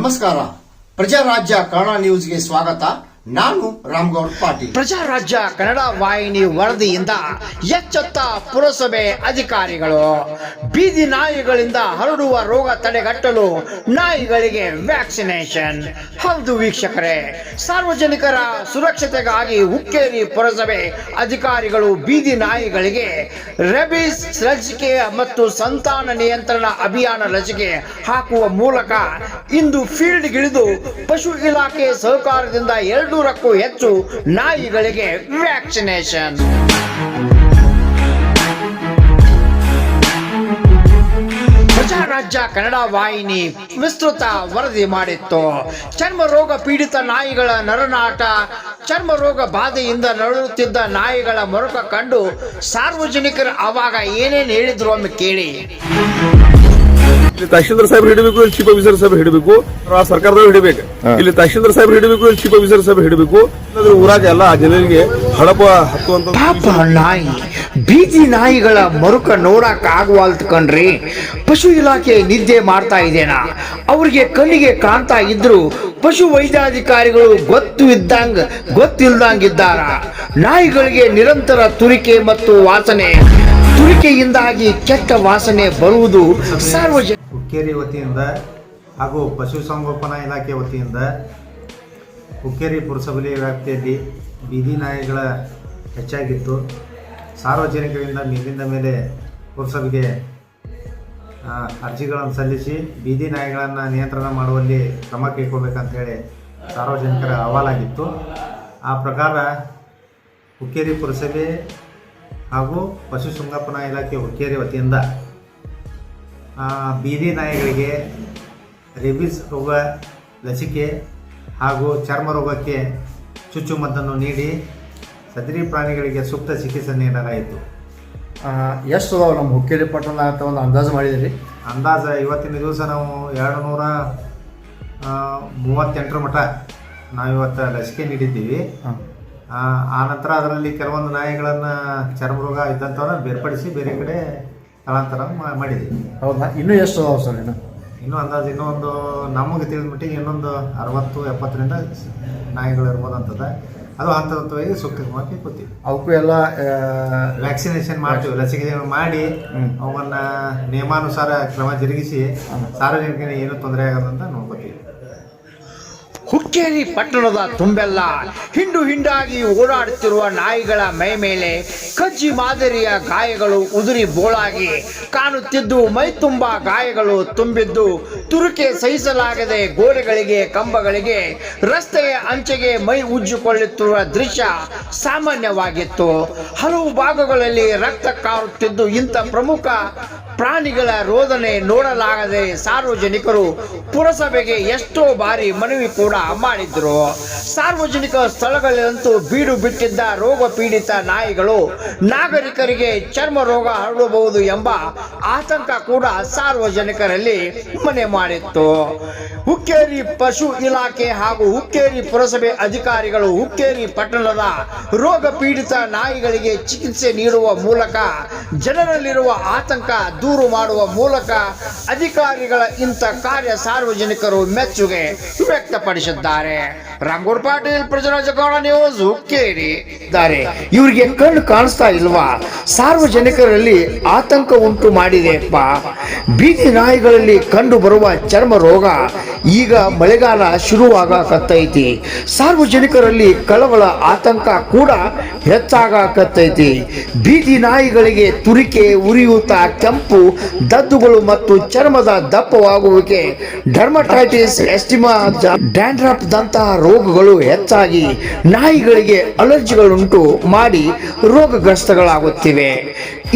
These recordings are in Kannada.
ನಮಸ್ಕಾರ. ಪ್ರಜಾರಾಜ್ಯ ಕನ್ನಡ ನ್ಯೂಸ್ಗೆ ಸ್ವಾಗತ. ನಾನು ರಾಮಗೌಡ ಪಾಟೀಲ್. ಪ್ರಜಾರಾಜ್ಯ ಕನ್ನಡ ವಾಹಿನಿ ವರದಿಯಿಂದ ಎಚ್ಚೆತ್ತ ಪುರಸಭೆ ಅಧಿಕಾರಿಗಳು. ಬೀದಿ ನಾಯಿಗಳಿಂದ ಹರಡುವ ರೋಗ ತಡೆಗಟ್ಟಲು ನಾಯಿಗಳಿಗೆ ವ್ಯಾಕ್ಸಿನೇಷನ್. ಹೌದು ವೀಕ್ಷಕರೇ, ಸಾರ್ವಜನಿಕರ ಸುರಕ್ಷತೆಗಾಗಿ ಹುಕ್ಕೇರಿ ಪುರಸಭೆ ಅಧಿಕಾರಿಗಳು ಬೀದಿ ನಾಯಿಗಳಿಗೆ ರೆಬೀಸ್ ಲಸಿಕೆ ಮತ್ತು ಸಂತಾನ ನಿಯಂತ್ರಣ ಅಭಿಯಾನ ಲಸಿಕೆ ಹಾಕುವ ಮೂಲಕ ಇಂದು ಫೀಲ್ಡ್ಗಿಳಿದು ಪಶು ಇಲಾಖೆ ಸಹಕಾರದಿಂದ 200ಕ್ಕೂ ಹೆಚ್ಚು ನಾಯಿಗಳಿಗೆ ವ್ಯಾಕ್ಸಿನೇಷನ್. ಪ್ರಜಾರಾಜ್ಯ ಕನ್ನಡ ವಾಹಿನಿ ವಿಸ್ತೃತ ವರದಿ ಮಾಡಿತ್ತು. ಚರ್ಮ ರೋಗ ಪೀಡಿತ ನಾಯಿಗಳ ನರನಾಟ, ಚರ್ಮ ರೋಗ ಬಾಧೆಯಿಂದ ನರಳುತ್ತಿದ್ದ ನಾಯಿಗಳ ಮೊರಕ ಕಂಡು ಸಾರ್ವಜನಿಕರು ಅವಾಗ ಏನೇನು ಹೇಳಿದ್ರು ಒಮ್ಮೆ ಕೇಳಿ. ಇಲ್ಲಿ ತಹಶೀಲ್ದಾರ್ ಸಾಹೇಬ್ ಹಿಡಬೇಕು, ಇಲ್ಲಿ ಚೀಫ್ ಆಫೀಸರ್ ಸಾಹೇಬ್ ಹಿಡಬೇಕು, ಸರ್ಕಾರದವ್ರು ಹಿಡಬೇಕು. ಇಲ್ಲಿ ತಹಶೀಲ್ದಾರ್ ಸಾಹೇಬ್ ಹಿಡಬೇಕು, ಇಲ್ಲಿ ಚೀಫ್ ಆಫೀಸರ್ ಸಾಹೇಬ್ ಹಿಡಬೇಕು. ಊರಾಗ ಎಲ್ಲ ಜನರಿಗೆ ಹಡಪ ಹತ್ತುವಂತ ಪಾಪ ನಾಯಿ, ಬೀದಿ ನಾಯಿಗಳ ಮರುಕ ನೋಡಕ್ ಆಗುವಲ್ತ್ ಕಣ್ರಿ. ಪಶು ಇಲಾಖೆ ನಿದ್ದೆ ಮಾಡ್ತಾ ಇದೇನಾ? ಅವ್ರಿಗೆ ಕಣ್ಣಿಗೆ ಕಾಣ್ತಾ ಇದ್ರು ಪಶು ವೈದ್ಯಾಧಿಕಾರಿಗಳು ಗೊತ್ತಿಲ್ದಂಗಿದ್ದಾರ. ನಾಯಿಗಳಿಗೆ ನಿರಂತರ ತುರಿಕೆ ಮತ್ತು ವಾಸನೆ, ತುರಿಕೆಯಿಂದಾಗಿ ಕೆಟ್ಟ ವಾಸನೆ ಬರುವುದು ಸಾರ್ವಜನಿಕ. ಹುಕ್ಕೇರಿ ವತಿಯಿಂದ ಹಾಗೂ ಪಶುಸಂಗೋಪನಾ ಇಲಾಖೆ ವತಿಯಿಂದ ಹುಕ್ಕೇರಿ ಪುರಸಭೆ ವ್ಯಾಪ್ತಿಯಲ್ಲಿ ಬೀದಿ ನಾಯಿಗಳ ಹೆಚ್ಚಾಗಿತ್ತು. ಸಾರ್ವಜನಿಕರಿಂದ ಮೇಲಿಂದ ಮೇಲೆ ಪುರಸಭೆಗೆ ಅರ್ಜಿಗಳನ್ನು ಸಲ್ಲಿಸಿ ಬೀದಿ ನಾಯಿಗಳನ್ನು ನಿಯಂತ್ರಣ ಮಾಡುವಲ್ಲಿ ಕ್ರಮ ಕೈಗೊಳ್ಳಬೇಕಂತೇಳಿ ಸಾರ್ವಜನಿಕರ ಅಹವಾಲಾಗಿತ್ತು. ಆ ಪ್ರಕಾರ ಹುಕ್ಕೇರಿ ಪುರಸಭೆ ಹಾಗೂ ಪಶುಸಂಗೋಪನಾ ಇಲಾಖೆ ಹುಕ್ಕೇರಿ ವತಿಯಿಂದ ಬೀದಿ ನಾಯಿಗಳಿಗೆ ರೇಬಿಸ್ ರೋಗ ಲಸಿಕೆ ಹಾಗೂ ಚರ್ಮ ರೋಗಕ್ಕೆ ಚುಚ್ಚುಮದ್ದನ್ನು ನೀಡಿ ಸದರಿ ಪ್ರಾಣಿಗಳಿಗೆ ಸೂಕ್ತ ಚಿಕಿತ್ಸೆ ನೀಡಲಾಯಿತು. ಎಷ್ಟು ಅದಾವ ನಮ್ಮ ಹುಕ್ಕೇರಿ ಪಟ್ಟಣ ಅಂತ ಒಂದು ಅಂದಾಜು ಮಾಡಿದಿರಿ? ಅಂದಾಜು ಇವತ್ತಿನ ದಿವಸ ನಾವು 238 ಮಟ್ಟ ನಾವಿವತ್ತು ಲಸಿಕೆ ನೀಡಿದ್ದೀವಿ. ಆ ನಂತರ ಅದರಲ್ಲಿ ಕೆಲವೊಂದು ನಾಯಿಗಳನ್ನು ಚರ್ಮ ರೋಗ ಇದ್ದಂಥವನ್ನ ಬೇರ್ಪಡಿಸಿ ಬೇರೆ ಕಡೆ ಸ್ಥಳಾಂತರ ಮಾಡಿದ್ದೀವಿ. ಹೌದಾ? ಇನ್ನೂ ಎಷ್ಟು ಅದಾವ ಸರ್? ಇನ್ನೂ ಅಂದಾಜು ಇನ್ನೊಂದು ನಮಗೆ ತಿಳಿದ ಮಟ್ಟಿಗೆ ಇನ್ನೊಂದು 60-70ರಿಂದ ನಾಯಿಗಳು ಇರ್ಬೋದಂತದ. ಅದು ಹಂತವಾಗಿ ಸೂಕ್ತವಾಗಿ ಕೂತೀವಿ. ಅವಕ್ಕೂ ಎಲ್ಲ ವ್ಯಾಕ್ಸಿನೇಷನ್ ಮಾಡ್ತೀವಿ. ಲಸಿಕೆ ಮಾಡಿ ಅವನ್ನ ನಿಯಮಾನುಸಾರ ಕ್ರಮ ಜರುಗಿಸಿ ಸಾರ್ವಜನಿಕರಿಗೆ ಏನು ತೊಂದರೆ ಆಗದಂತ ನೋಡ್ಕೋತೀವಿ. ಹುಕ್ಕೇರಿ ಪಟ್ಟಣದ ತುಂಬೆಲ್ಲ ಹಿಂಡು ಹಿಂಡಾಗಿ ಓಡಾಡುತ್ತಿರುವ ನಾಯಿಗಳ ಮೈ ಮೇಲೆ ಕಜ್ಜಿ ಮಾದರಿಯ ಗಾಯಗಳು ಉದುರಿ ಬೋಳಾಗಿ ಕಾಣುತ್ತಿದ್ದು, ಮೈ ತುಂಬ ಗಾಯಗಳು ತುಂಬಿದ್ದು, ತುರುಕೆ ಸಹಿಸಲಾಗದೆ ಗೋಡೆಗಳಿಗೆ, ಕಂಬಗಳಿಗೆ, ರಸ್ತೆಯ ಅಂಚೆಗೆ ಮೈ ಉಜ್ಜಿಕೊಳ್ಳುತ್ತಿರುವ ದೃಶ್ಯ ಸಾಮಾನ್ಯವಾಗಿತ್ತು. ಹಲವು ಭಾಗಗಳಲ್ಲಿ ರಕ್ತ ಕಾರುತ್ತಿದ್ದು, ಇಂಥ ಪ್ರಮುಖ ಪ್ರಾಣಿಗಳ ರೋದನೆ ನೋಡಲಾಗದೆ ಸಾರ್ವಜನಿಕರು ಪುರಸಭೆಗೆ ಎಷ್ಟೋ ಬಾರಿ ಮನವಿ ಕೂಡ ಮಾಡಿದ್ರು. ಸಾರ್ವಜನಿಕ ಸ್ಥಳಗಳಲ್ಲಂತೂ ಬೀಡು ಬಿಟ್ಟಿದ್ದ ರೋಗ ಪೀಡಿತ ನಾಯಿಗಳು ನಾಗರಿಕರಿಗೆ ಚರ್ಮ ರೋಗ ಹರಡಬಹುದು ಎಂಬ ಆತಂಕ ಕೂಡ ಸಾರ್ವಜನಿಕರಲ್ಲಿ ಮನೆ ಮಾಡಿತ್ತು. ಹುಕ್ಕೇರಿ ಪಶು ಇಲಾಖೆ ಹಾಗೂ ಹುಕ್ಕೇರಿ ಪುರಸಭೆ ಅಧಿಕಾರಿಗಳು ಹುಕ್ಕೇರಿ ಪಟ್ಟಣದ ರೋಗ ಪೀಡಿತ ನಾಯಿಗಳಿಗೆ ಚಿಕಿತ್ಸೆ ನೀಡುವ ಮೂಲಕ ಜನರಲ್ಲಿರುವ ಆತಂಕ ದೂರು ಮಾಡುವ ಮೂಲಕ ಅಧಿಕಾರಿಗಳ ಇಂಥ ಕಾರ್ಯ ಸಾರ್ವಜನಿಕರು ಮೆಚ್ಚುಗೆ ವ್ಯಕ್ತಪಡಿಸಿದ್ದಾರೆ. ರಾಮಗೌಡ ಪಾಟೀಲ್, ಪ್ರಜಾರಾಜ್ಯ ಕನ್ನಡ ನ್ಯೂಸ್, ಹುಕ್ಕೇರಿ. ಇವರಿಗೆ ಕಣ್ಣು ಕಾಣಿಸ್ತಾ ಇಲ್ವಾ? ಸಾರ್ವಜನಿಕರಲ್ಲಿ ಆತಂಕ ಉಂಟು ಮಾಡಿದೆಪ್ಪ. ಬೀದಿ ನಾಯಿಗಳಲ್ಲಿ ಕಂಡು ಬರುವ ಚರ್ಮ ರೋಗ ಈಗ ಮಳೆಗಾಲ ಶುರುವಾಗಕತ್ತೈತಿ. ಸಾರ್ವಜನಿಕರಲ್ಲಿ ಕಳವಳ, ಆತಂಕ ಕೂಡ ಹೆಚ್ಚಾಗಕತ್ತೈತಿ. ಬೀದಿ ನಾಯಿಗಳಿಗೆ ತುರಿಕೆ, ಉರಿಯೂತ, ಕೆಂಪು ದದ್ದುಗಳು ಮತ್ತು ಚರ್ಮದ ದಪ್ಪವಾಗುವಿಕೆ, ಡರ್ಮಟೈಟಿಸ್, ಎಸ್ಟಿಮಾ, ಡ್ಯಾಂಡ್ರಫ್ ದಂತಹ ರೋಗಗಳು ಹೆಚ್ಚಾಗಿ ನಾಯಿಗಳಿಗೆ ಅಲರ್ಜಿಗಳುಂಟು ಮಾಡಿ ರೋಗಗ್ರಸ್ತಗಳಾಗುತ್ತಿವೆ.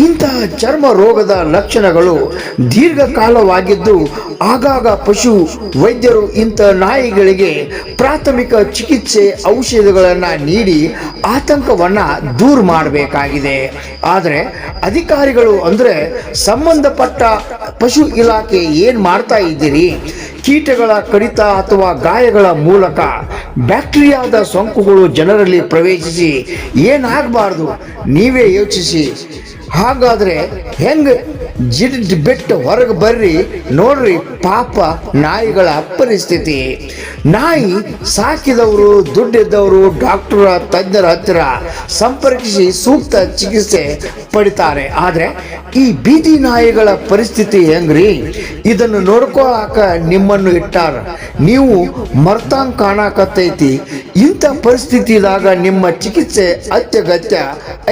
ಇಂತಹ ಚರ್ಮ ರೋಗದ ಲಕ್ಷಣಗಳು ದೀರ್ಘಕಾಲವಾಗಿದ್ದು, ಆಗಾಗ ಪಶು ವೈದ್ಯರು ಇಂಥ ನಾಯಿಗಳಿಗೆ ಪ್ರಾಥಮಿಕ ಚಿಕಿತ್ಸೆ, ಔಷಧಿಗಳನ್ನು ನೀಡಿ ಆತಂಕವನ್ನು ದೂರ ಮಾಡಬೇಕಾಗಿದೆ. ಆದರೆ ಅಧಿಕಾರಿಗಳು ಅಂದರೆ ಸಂಬಂಧಪಟ್ಟ ಪಶು ಇಲಾಖೆ ಏನು ಮಾಡ್ತಾ ಇದ್ದೀರಿ? ಕೀಟಗಳ ಕಡಿತ ಅಥವಾ ಗಾಯಗಳ ಮೂಲಕ ಬ್ಯಾಕ್ಟೀರಿಯಾದ ಸೋಂಕುಗಳು ಜನರಲ್ಲಿ ಪ್ರವೇಶಿಸಿ ಏನಾಗಬಾರ್ದು ನೀವೇ ಯೋಚಿಸಿ. ಹಾಗಾದ್ರೆ ಹೆಂಗ ಜಿಡ್ ಬಿಟ್ಟು ಹೊರಗೆ ಬರ್ರಿ ನೋಡ್ರಿ ಪಾಪ ನಾಯಿಗಳ ಪರಿಸ್ಥಿತಿ. ನಾಯಿ ಸಾಕಿದವರು ದುಡ್ಡಿದ್ದವರು ಡಾಕ್ಟರ್ ತಜ್ಞರ ಹತ್ತಿರ ಸಂಪರ್ಕಿಸಿ ಸೂಕ್ತ ಚಿಕಿತ್ಸೆ ಪಡಿತಾರೆ. ಆದ್ರೆ ಈ ಬೀದಿ ನಾಯಿಗಳ ಪರಿಸ್ಥಿತಿ ಹೆಂಗ್ರಿ? ಇದನ್ನು ನೋಡ್ಕೊಳಕ ನಿಮ್ಮನ್ನು ಇಟ್ಟಾರ, ನೀವು ಮರ್ತಂಗ್ ಕಾಣಕತ್ತೈತಿ. ಇಂಥ ಪರಿಸ್ಥಿತಿದಾಗ ನಿಮ್ಮ ಚಿಕಿತ್ಸೆ ಅತ್ಯಗತ್ಯ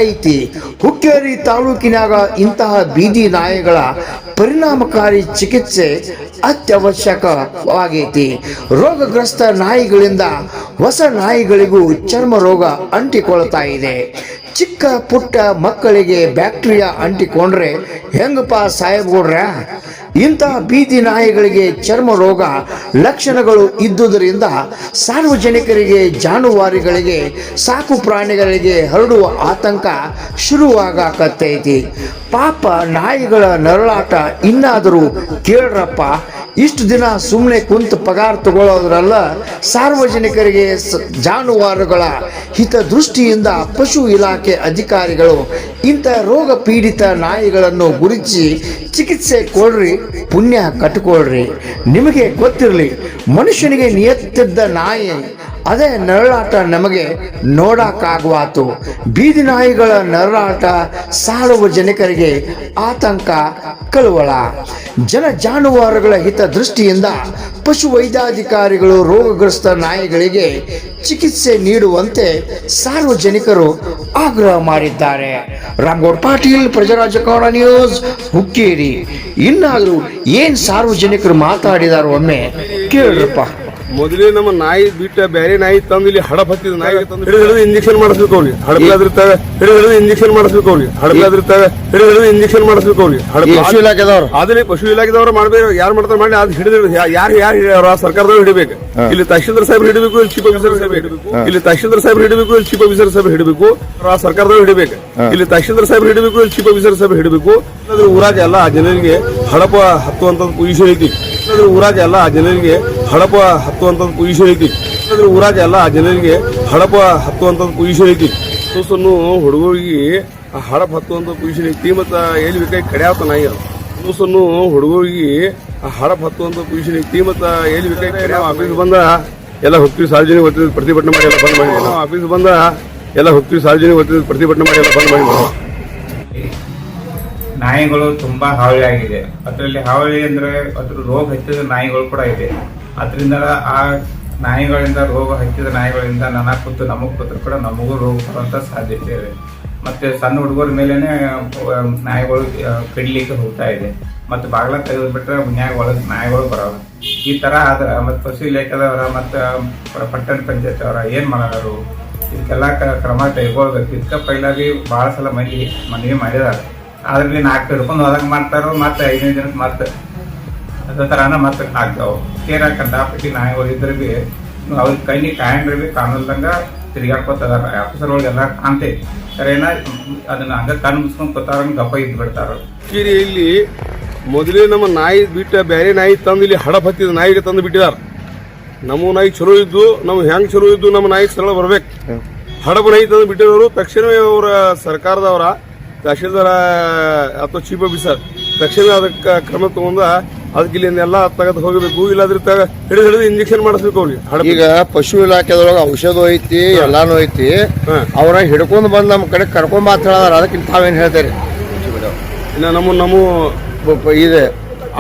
ಐತಿ. ಹುಕ್ಕೇರಿ ತಾಲೂಕಿನಾಗ ಇಂತಹ ಬೀದಿ ನಾಯಿಗಳ ಪರಿಣಾಮಕಾರಿ ಚಿಕಿತ್ಸೆ ಅತ್ಯವಶ್ಯಕವಾಗೈತಿ. ರೋಗಗ್ರಸ್ತ ನಾಯಿಗಳಿಂದ ಹೊಸ ನಾಯಿಗಳಿಗೂ ಚರ್ಮ ರೋಗ ಅಂಟಿಕೊಳ್ತಾ ಇದೆ. ಚಿಕ್ಕ ಪುಟ್ಟ ಮಕ್ಕಳಿಗೆ ಬ್ಯಾಕ್ಟೀರಿಯಾ ಅಂಟಿಕೊಂಡ್ರೆ ಹೆಂಗಪ್ಪ ಸಾಹೇಬ್ಗೌಡ್ರ? ಇಂತಹ ಬೀದಿ ನಾಯಿಗಳಿಗೆ ಚರ್ಮ ರೋಗ ಲಕ್ಷಣಗಳು ಇದ್ದುದರಿಂದ ಸಾರ್ವಜನಿಕರಿಗೆ, ಜಾನುವಾರುಗಳಿಗೆ, ಸಾಕು ಪ್ರಾಣಿಗಳಿಗೆ ಹರಡುವ ಆತಂಕ ಶುರುವಾಗಕತ್ತೈತಿ. ಪಾಪ ನಾಯಿಗಳ ನರಳಾಟ ಇನ್ನಾದರೂ ಕೇಳ್ರಪ್ಪ. ಇಷ್ಟು ದಿನ ಸುಮ್ಮನೆ ಕುಂತು ಪಗಾರ ತಗೊಳ್ಳೋದ್ರಲ್ಲ, ಸಾರ್ವಜನಿಕರಿಗೆ ಜಾನುವಾರುಗಳ ಹಿತದೃಷ್ಟಿಯಿಂದ ಪಶು ಇಲಾಖೆ ಅಧಿಕಾರಿಗಳು ಇಂಥ ರೋಗ ಪೀಡಿತ ನಾಯಿಗಳನ್ನು ಗುರುತಿಸಿ ಚಿಕಿತ್ಸೆ ಕೊಡ್ರಿ, ಪುಣ್ಯ ಕಟ್ಕೊಳ್ರಿ. ನಿಮಗೆ ಗೊತ್ತಿರಲಿ, ಮನುಷ್ಯನಿಗೆ ನಿಯತ್ತಿದ್ದ ನಾಯಿ ಅದೇ ನರಳಾಟ ನಮಗೆ ನೋಡಕ್ಕಾಗುವಾತು. ಬೀದಿ ನಾಯಿಗಳ ನರಳಾಟ ಸಾರ್ವಜನಿಕರಿಗೆ ಆತಂಕ, ಕಳವಳ. ಜಾನುವಾರುಗಳ ಹಿತದೃಷ್ಟಿಯಿಂದ ಪಶು ವೈದ್ಯಾಧಿಕಾರಿಗಳು ರೋಗಗ್ರಸ್ತ ನಾಯಿಗಳಿಗೆ ಚಿಕಿತ್ಸೆ ನೀಡುವಂತೆ ಸಾರ್ವಜನಿಕರು ಆಗ್ರಹ ಮಾಡಿದ್ದಾರೆ. ರಾಮಗೌಡ ಪಾಟೀಲ್, ಪ್ರಜಾರಾಜಕಾರಣ ನ್ಯೂಸ್, ಹುಕ್ಕೇರಿ. ಇನ್ನಾದರೂ ಏನ್ ಸಾರ್ವಜನಿಕರು ಮಾತಾಡಿದಾರೋ ಒಮ್ಮೆ ಕೇಳ್ರಪ್ಪ. ಮೊದಲೇ ನಮ್ಮ ನಾಯಿ ಬಿಟ್ಟ ಬೇರೆ ನಾಯಿ ತಂದು ಇಲ್ಲಿ ಹಡಪ್ ಹತ್ತಿದ ನಾಯಿ ಹಿಡಿದು ಇಂಜೆಕ್ಷನ್ ಮಾಡಿಸ್ಬೇಕು ಅವ್ರಿಗೆ. ಹಡಪ್ಲಾದಿರ್ತಾವೆ ಹಿಡಿದು ಇಂಜೆಕ್ಷನ್ ಮಾಡಿಸ್ಬೇಕು ಅವ್ರಿಗೆ. ಹಡಪ್ಲಾದಿರ್ತಾವೆ ಹಿಡಿದು ಇಂಜೆಕ್ಷನ್ ಮಾಡಿಸ್ಬೇಕು ಅವ್ರಿಗೆ. ಪಶು ಇಲಾಖೆದವ್ರು ಅದನ್ನೇ ಪಶು ಇಲಾಖೆದವ್ರು ಮಾಡ್ಬೇಕು. ಯಾರು ಮಾಡ್ತಾರೆ ಮಾಡಿ ಅದು ಹಿಡಿದು ಯಾರು ಹಿಡಿಯವ್ರ ಸರ್ಕಾರದವ್ರು ಹಿಡಿಬೇಕು. ಇಲ್ಲಿ ತಹಶೀಲ್ದಾರ್ ಸಾಹೇಬ್ ಹಿಡಿಬೇಕು, ಇಲ್ಲಿ ಚೀಫ್ ಆಫೀಸರ್ ಸಾಹೇಬ್ ಹಿಡಿಬೇಕು. ಇಲ್ಲಿ ತಹಶೀಲ್ದಾರ್ ಸಾಹೇಬ್ ಹಿಡಿಬೇಕು, ಇಲ್ಲಿ ಚೀಫ್ ಆಫೀಸರ್ ಸಾಹೇಬ್ ಹಿಡಿಬೇಕು. ಸರ್ಕಾರದವ್ರು ಹಿಡಿಬೇಕು. ಇಲ್ಲಿ ತಹಶೀಲ್ದಾರ್ ಸಾಹೇಬ್ ಹಿಡಿಬೇಕು, ಇಲ್ಲಿ ಚೀಫ್ ಆಫೀಸರ್ ಸಾಹೇಬ್ ಹಿಡಿಬೇಕು. ಊರಾಗ ಎಲ್ಲ ಜನರಿಗೆ ಹಡಪ ಹತ್ತುವಂತ ಪೊಸಿಷನ್ ಐತಿ. ಊರಾಗ ಎಲ್ಲ ಜನರಿಗೆ ಹಡಪ ಹತ್ತುವಂತ ಪೊಸಿಷನ್ ಐತಿ. ಊರಾಗ ಎಲ್ಲ ಜನರಿಗೆ ಹಡಪ ಹತ್ತುವಂತ ಪೊಸಿಷನ್ ಐತಿ. ಸಣ್ಣ ಹುಡುಗರಿಗೆ ಹಡಪ ಹತ್ತುವಂತ ಪೊಸಿಷನ್ ಐತಿ. ಮತ್ತ ಎಲ್ಲಿ ಬೇಕಾಗಿ ಕಡ್ಯಾವತ್ತ ನಾಯಿ ಅದು ಸಣ್ಣ ಹುಡುಗರಿಗೆ ಹಡಪ ಹತ್ತುವಂತ ಪೊಸಿಷನ್ ಐತಿ. ಮತ್ತ ಎಲ್ಲಿ ಬೇಕಾಗಿ ಕಡ್ಯಾವ. ಆಫೀಸ್ ಬಂದ ಎಲ್ಲ ಹೋಗ್ತೀವಿ, ಸಾರ್ವಜನಿಕ ವತಿಯಿಂದ ಪ್ರತಿಭಟನೆ ಮಾಡಿ ಎಲ್ಲ ಬಂದ್ ಮಾಡಿ. ಆಫೀಸ್ ಬಂದ ಎಲ್ಲ ಹೋಗ್ತೀವಿ, ಸಾರ್ವಜನಿಕ ವತಿಯಿಂದ ಪ್ರತಿಭಟನೆ ಮಾಡಿ ಎಲ್ಲ ಬಂದ್ ಮಾಡಿ. ನಾಯಿಗಳು ತುಂಬಾ ಹಾವಳಿ ಆಗಿದೆ. ಅದರಲ್ಲಿ ಹಾವಳಿ ಅಂದ್ರೆ ಅದ್ರ ರೋಗ ಹಚ್ಚಿದ ನಾಯಿಗಳು ಕೂಡ ಇದೆ. ಅದರಿಂದ ಆ ನಾಯಿಗಳಿಂದ, ರೋಗ ಹಚ್ಚಿದ ನಾಯಿಗಳಿಂದ ನನಗೆ ನಮಗ್ ಕೂತ್ರು ಕೂಡ ನಮಗೂ ರೋಗ ಬರುವಂತ ಸಾಧ್ಯತೆ ಇದೆ. ಮತ್ತೆ ಸಣ್ಣ ಹುಡುಗರ ಮೇಲೆನೆ ನಾಯಿಗಳು ಕಡಿಲಿಕ್ಕೆ ಹೋಗ್ತಾ ಇದೆ. ಮತ್ತೆ ಬಾಗ್ಲ ತೆಗೆದು ಬಿಟ್ರೆ ಮನ್ಯಾಗ ಒಳಗೆ ನಾಯಿಗಳು ಬರೋಲ್ಲ. ಈ ತರ ಆದ್ರ ಮತ್ತೆ ಪಶು ಇಲಾಖೆದವರ ಮತ್ತೆ ಪಟ್ಟಣ ಪಂಚಾಯತ್ ಅವರ ಏನ್ ಮಾಡೋರು, ಇದಕ್ಕೆಲ್ಲ ಕ್ರಮ ಕೈಗೊಳ್ಬೇಕು. ಇದಕ್ಕ ಪೈಲಾಗಿ ಬಹಳ ಸಲ ಮನವಿ ಮಾಡಿದಾರೆ. ಅದ್ರಲ್ಲಿ 4 ಹಿಡ್ಕೊಂಡು ಹೋದಾಗ ಮಾಡ್ತಾರೋ, ಮತ್ತೆ 5ನೇ ದಿನಕ್ಕೆ ಮತ್ತೆ ಅದೇ ತರಾನ ಮತ್ತೆ ಆಗ್ತಾವ. ಕೇರ ಕಂಡಾಪಟ್ಟಿ ನಾಯಿಗಳು ಇದ್ರೆ ಬಿ ಅವ್ರಿಗೆ ಕೈಲಿ ಕಾಯಂಡ್ರೆ ಬಿ ಕಾಣಲ್ದಂಗ ತಿರುಗಾಡ್ಕೊತದಾರ. ಆಫೀಸರ್ ಒಳಗೆಲ್ಲ ಕಾಣ್ತೈತಿ. ಸರೇನ ಅದನ್ನ ಹಂಗ ಕಣ್ಣು ಮುಚ್ಕೊಂಡ್ ಕೊತ್ತಾರಂಗ ಗಪ್ಪ ಇದ್ ಬಿಡ್ತಾರ. ಇಲ್ಲಿ ಮೊದಲೇ ನಮ್ಮ ನಾಯಿ ಬಿಟ್ಟ ಬೇರೆ ನಾಯಿ ತಂದು ಇಲ್ಲಿ ಹಡಪ್ ಹತ್ತಿದ ನಾಯಿಗೆ ತಂದು ಬಿಟ್ಟಿದಾರ. ನಮ್ಮ ನಾಯಿ ಚಲೋ ಇದ್ದು, ನಮ್ ಹೆಂಗ್ ಚಲೋ ಇದ್ದು ನಮ್ಮ ನಾಯಿ ಸರಳ ಬರ್ಬೇಕು. ಹಡಪ್ ನಾಯಿ ತಂದು ಬಿಟ್ಟಿರೋರು ತಕ್ಷಣವೇ ಅವರ ಸರ್ಕಾರದವರ ತಹಶೀಲ್ದಾರ ಅಥವಾ ಚೀಫ್ ಆಫೀಸರ್ ತಕ್ಷಣ ಅದಕ್ಕೆ ಕ್ರಮ ತಗೊಂಡ ಅದಕ್ಕೆ ಇಲ್ಲಿಂದೆಲ್ಲ ತೆಗೆದು ಹೋಗಬೇಕು. ಇಲ್ಲಾದ್ರೆ ಹಿಡಿದು ಇಂಜೆಕ್ಷನ್ ಮಾಡಿಸ್ಬೇಕು ಅವ್ರಿಗೆ. ಈಗ ಪಶು ಇಲಾಖೆದೊಳಗ ಔಷಧ ಐತಿ, ಎಲ್ಲಾನು ಐತಿ. ಅವ್ರ ಹಿಡ್ಕೊಂಡ್ ಬಂದ್ ನಮ್ ಕಡೆ ಕರ್ಕೊಂಡ್ ಮಾತಾಡೋದಾರ. ಅದಕ್ಕೆ ತಾವೇನ್ ಹೇಳ್ತಾರೆ? ಇನ್ನ ನಮ್ಮ ಇದೆ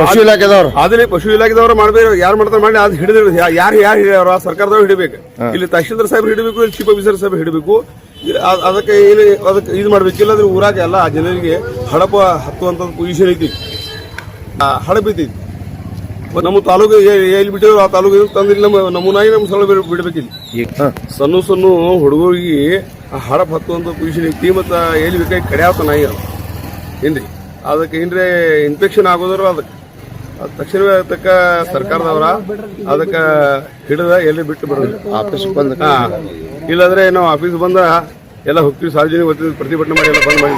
ಪಶು ಇಲಾಖೆದವ್ರು. ಅದನ್ನೇ ಪಶು ಇಲಾಖೆದವ್ರು ಮಾಡ್ಬೇಕು. ಯಾರು ಮಾಡ್ತಾರೆ ಮಾಡಿ ಅದು ಹಿಡಿದು ಯಾರು ಹಿಡಿಯವ್ರ ಸರ್ಕಾರದವ್ರು ಹಿಡಿಬೇಕು. ಇಲ್ಲಿ ತಹಶೀಲ್ದಾರ್ ಸಾಹೇಬ್ ಹಿಡಿಬೇಕು, ಇಲ್ಲಿ ಚೀಫ್ ಆಫೀಸರ್ ಸಾಹೇಬ್ ಹಿಡಿಬೇಕು. ಅದಕ್ಕೆ ಇದು ಮಾಡ್ಬೇಕು. ಇಲ್ಲಾಂದ್ರೆ ಊರಾಗ ಎಲ್ಲ ಜನರಿಗೆ ಹಡಪ ಹತ್ತುವಂತ ಪೊಸಿಷನ್ ಐತಿ, ಹಡಪ ಐತಿ. ನಮ್ಮ ತಾಲೂಕು ಎಲ್ಲಿ ಬಿಟ್ಟಿದ್ರು ಆ ತಾಲೂಕು ತಂದಿಲ್ಲ. ನಮ್ಮ ನಾಯಿ ನಮ್ಮ ಸ್ಥಳ ಬಿಡ್ಬೇಕಿಲ್ಲ. ಸಣ್ಣ ಸಣ್ಣ ಹುಡುಗರಿಗೆ ಹಡಪ ಹತ್ತುವಂತ ಪೊಸಿಷನ್ ಐತಿ. ಮತ್ತ ಎಲ್ಲಿ ಬೇಕಾಗಿ ಕಡ್ಯಾವತ್ತ ನಾಯಿ ಅದು ಏನ್ರಿ. ಅದಕ್ಕೆ ಏನ್ರಿ ಇನ್ಫೆಕ್ಷನ್ ಆಗೋದ್ರ ಅದಕ್ಕೆ ತಕ್ಷಣವೇ ಅದಕ್ಕ ಸರ್ಕಾರದವರ ಅದಕ್ಕ ಹಿಡಿದ ಎಲ್ಲಿ ಬಿಟ್ಟು ಬರೋದು ಆಫೀಸ್ ಬಂದ. ಇಲ್ಲಾಂದ್ರೆ ನಾವು ಆಫೀಸ್ ಬಂದ ಎಲ್ಲ ಹೋಗ್ತೀವಿ, ಸಾರ್ವಜನಿಕ ವತಿಯಿಂದ ಪ್ರತಿಭಟನೆ ಮಾಡಿ ಎಲ್ಲ ಬಂದ್ ಮಾಡಿ.